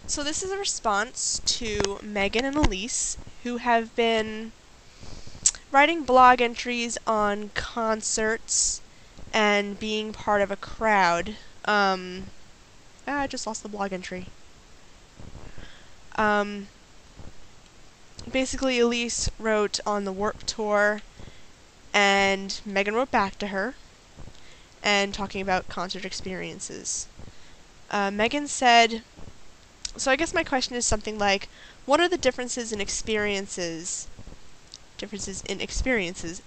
So this is a response to Megan and Elyse, who have been writing blog entries on concerts and being part of a crowd. I just lost the blog entry. Basically, Elyse wrote on the Warped Tour, and Megan wrote back to her, and talking about concert experiences. Megan said, so I guess my question is something like, what are the differences in experiences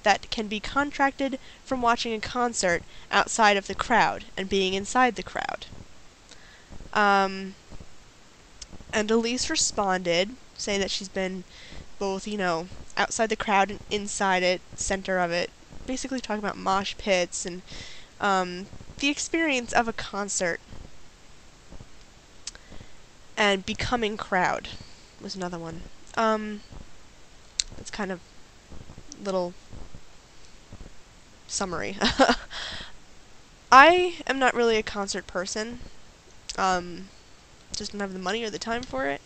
that can be contracted from watching a concert outside of the crowd and being inside the crowd? And Elyse responded, saying that she's been both, outside the crowd and inside it, center of it, basically talking about mosh pits and the experience of a concert. And becoming crowd was another one. That's kind of little summary. I am not really a concert person. Just don't have the money or the time for it.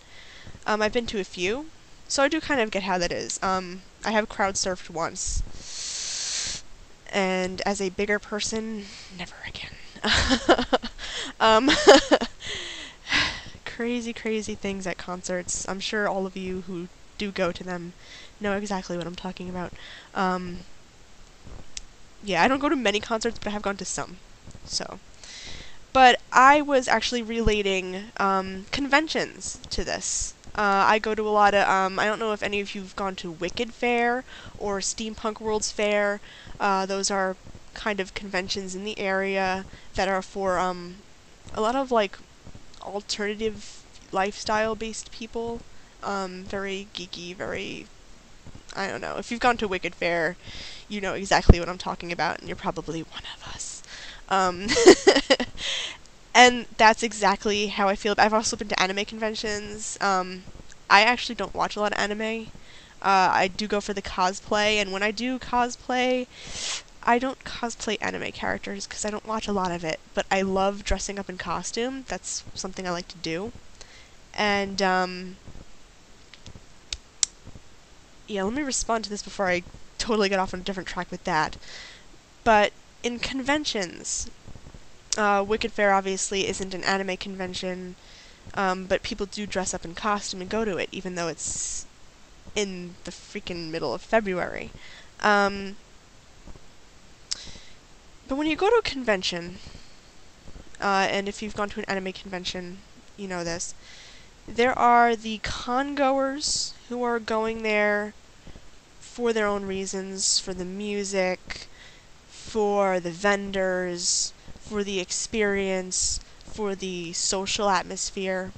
I've been to a few, so I do kind of get how that is. I have crowd surfed once, and as a bigger person, never again. Crazy things at concerts. I'm sure all of you who do go to them know exactly what I'm talking about. Yeah, I don't go to many concerts, but I have gone to some. So, but I was actually relating conventions to this. I go to a lot of, I don't know if any of you have gone to Wicked Fair or Steampunk World's Fair. Those are kind of conventions in the area that are for a lot of like alternative lifestyle-based people. Very geeky, very, I don't know. If you've gone to Wicked Fair, you know exactly what I'm talking about, and you're probably one of us. And that's exactly how I feel. I've also been to anime conventions. I actually don't watch a lot of anime. I do go for the cosplay, and when I do cosplay, I don't cosplay anime characters because I don't watch a lot of it, but I love dressing up in costume. That's something I like to do. And, yeah, let me respond to this before I totally get off on a different track with that. But in conventions, Wicked Fair obviously isn't an anime convention, but people do dress up in costume and go to it, even though it's in the freaking middle of February. But when you go to a convention, and if you've gone to an anime convention, you know this, there are the con-goers who are going there for their own reasons, for the music, for the vendors, for the experience, for the social atmosphere.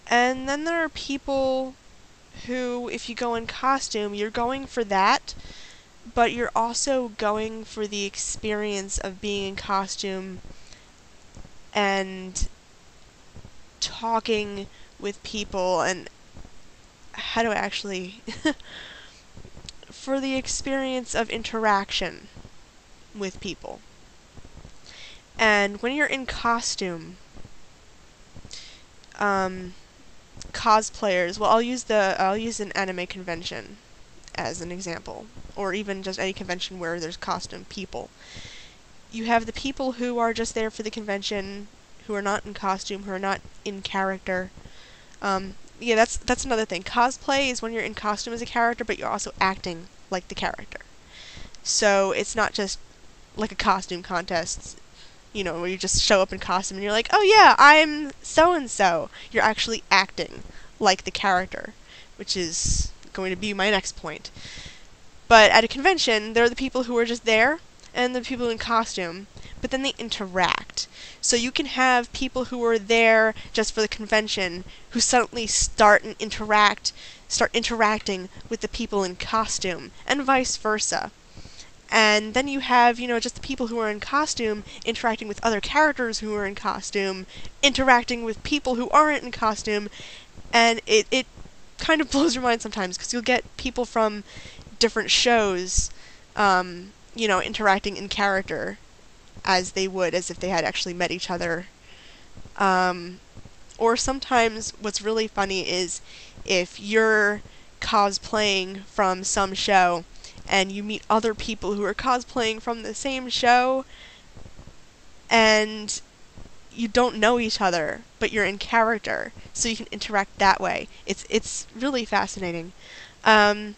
And then there are people who, if you go in costume, you're going for that, but you're also going for the experience of being in costume and talking with people, and how do I actually for the experience of interaction with people. And when you're in costume, cosplayers, well, I'll use an anime convention as an example, or even just any convention where there's costume people. You have the people who are just there for the convention, who are not in costume, who are not in character. Yeah, that's another thing. Cosplay is when you're in costume as a character, but you're also acting like the character. So it's not just like a costume contest, where you just show up in costume and you're like, oh yeah, I'm so-and-so. You're actually acting like the character, which is going to be my next point. But at a convention, there are the people who are just there, and the people in costume, but then they interact. So you can have people who are there just for the convention who suddenly start interacting with the people in costume, and vice versa. And then you have, just the people who are in costume interacting with other characters who are in costume, interacting with people who aren't in costume, and it kind of blows your mind sometimes, because you'll get people from different shows, interacting in character as they would as if they had actually met each other. Or sometimes what's really funny is if you're cosplaying from some show and you meet other people who are cosplaying from the same show and you don't know each other, but you're in character, so you can interact that way. It's really fascinating. So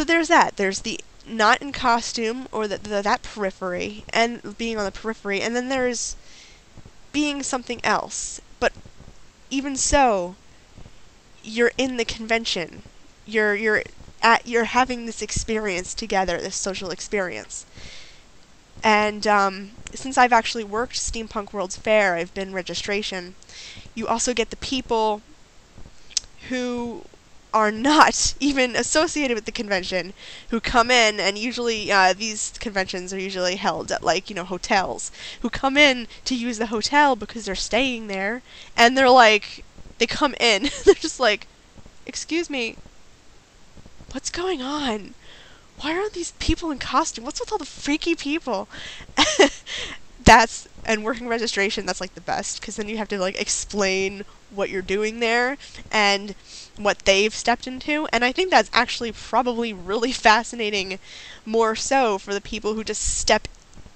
there's that. There's the not in costume, or that periphery, and being on the periphery, and then there's being something else. But even so, you're in the convention. You're having this experience together, this social experience. And since I've actually worked Steampunk World's Fair, I've been registration, you also get the people who are not even associated with the convention, who come in, and usually these conventions are usually held at, like, hotels, who come in to use the hotel because they're staying there, and they're like, they come in, they're just like, excuse me, what's going on? Why are these people in costume? What's with all the freaky people? And working registration, that's like the best, because then you have to like explain what you're doing there and what they've stepped into, and I think that's actually probably really fascinating, more so for the people who just step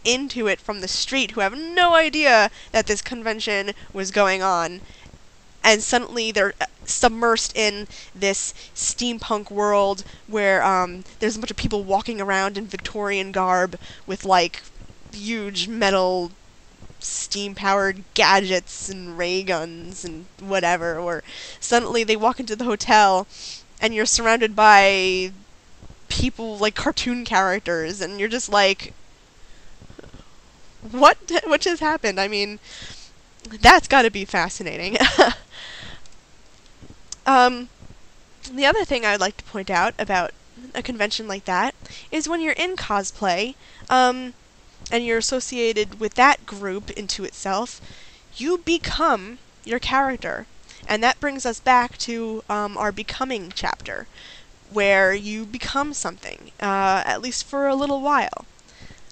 into it from the street, who have no idea that this convention was going on, and suddenly they're submersed in this steampunk world where there's a bunch of people walking around in Victorian garb with like huge metal steam-powered gadgets and ray guns and whatever, or suddenly they walk into the hotel and you're surrounded by people like cartoon characters, and you're just like, what just happened? I mean, that's gotta be fascinating. The other thing I'd like to point out about a convention like that is when you're in cosplay, and you're associated with that group into itself, you become your character. And that brings us back to our becoming chapter, where you become something, at least for a little while.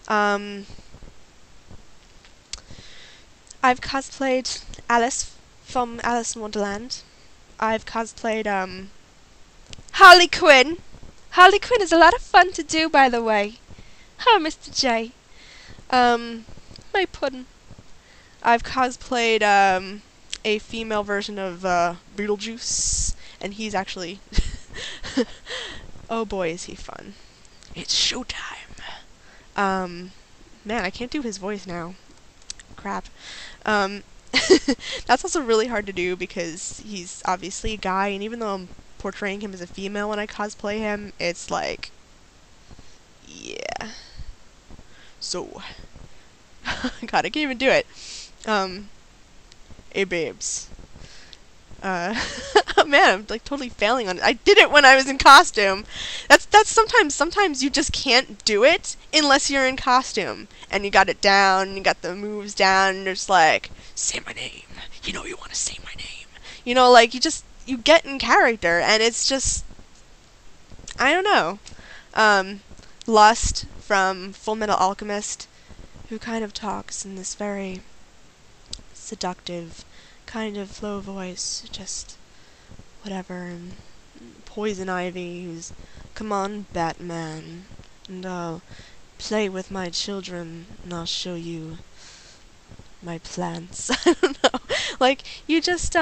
I've cosplayed Alice from Alice in Wonderland. I've cosplayed Harley Quinn. Harley Quinn is a lot of fun to do, by the way. Oh, Mr. J. My puddin'. I've cosplayed a female version of Beetlejuice, and he's actually oh boy, is he fun. It's showtime. Man, I can't do his voice now. Crap. That's also really hard to do because he's obviously a guy, and even though I'm portraying him as a female when I cosplay him, it's like, yeah. So, God, I can't even do it. Hey babes. Man, I'm like totally failing on it. I did it when I was in costume. That's sometimes you just can't do it unless you're in costume. And you got it down, and you got the moves down, and it's like, say my name. You know you want to say my name. You know, like, you get in character, and it's just, I don't know. Lust from Full Metal Alchemist, who kind of talks in this very seductive kind of low voice, just whatever, and Poison Ivy, who's, come on, Batman, and I'll play with my children, and I'll show you my plants. I don't know. Like, you just,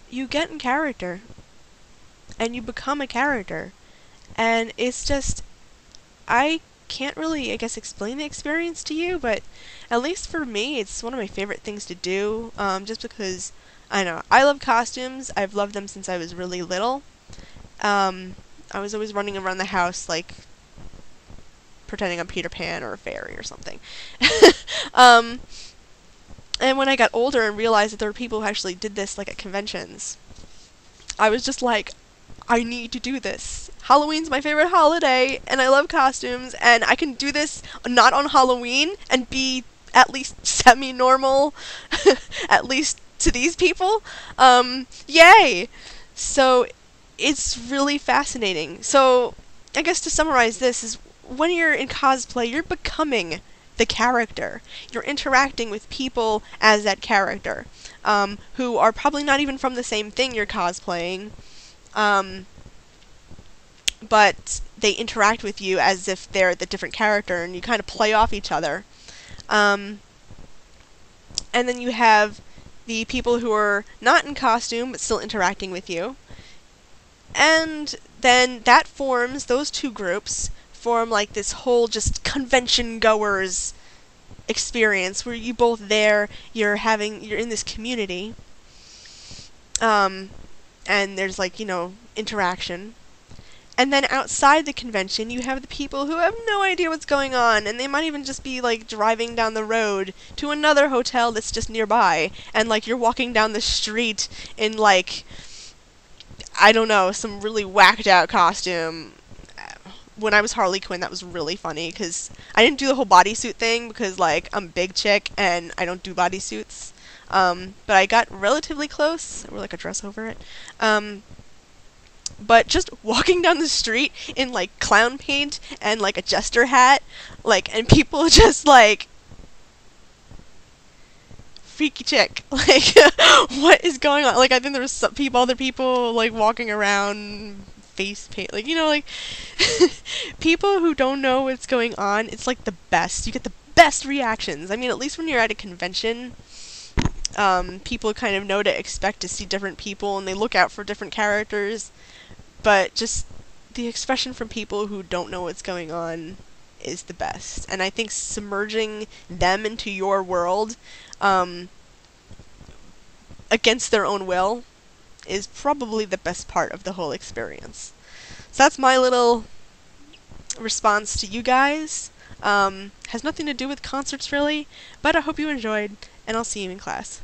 you get in character, and you become a character, and it's just, I can't really, I guess, explain the experience to you, but at least for me, it's one of my favorite things to do, just because, I know, I love costumes. I've loved them since I was really little. I was always running around the house, like, pretending I'm Peter Pan or a fairy or something. And when I got older and realized that there were people who actually did this, like, at conventions, I was just like, I need to do this. Halloween's my favorite holiday, and I love costumes, and I can do this not on Halloween and be at least semi-normal, at least to these people. Yay! So, it's really fascinating. So, I guess to summarize this is, when you're in cosplay, you're becoming the character. You're interacting with people as that character, who are probably not even from the same thing you're cosplaying, but they interact with you as if they're the different character, and you kind of play off each other. And then you have the people who are not in costume but still interacting with you. And then that forms, those two groups form like this whole just convention goers experience where you both there, you're in this community, and there's like, interaction. And then outside the convention, you have the people who have no idea what's going on, and they might even just be like driving down the road to another hotel that's just nearby, and like you're walking down the street in like, I don't know, some really whacked out costume. When I was Harley Quinn, that was really funny, because I didn't do the whole bodysuit thing, because like I'm a big chick and I don't do bodysuits. But I got relatively close. I wore like a dress over it. But just walking down the street in like clown paint and like a jester hat, like, and people just like, freaky chick, like, what is going on? Like, I think there was some other people like walking around face paint, like, like people who don't know what's going on. It's like the best. You get the best reactions. I mean, at least when you're at a convention, people kind of know to expect to see different people, and they look out for different characters. But just the expression from people who don't know what's going on is the best. And I think submerging them into your world, against their own will, is probably the best part of the whole experience. So that's my little response to you guys. Has nothing to do with concerts really, but I hope you enjoyed, and I'll see you in class.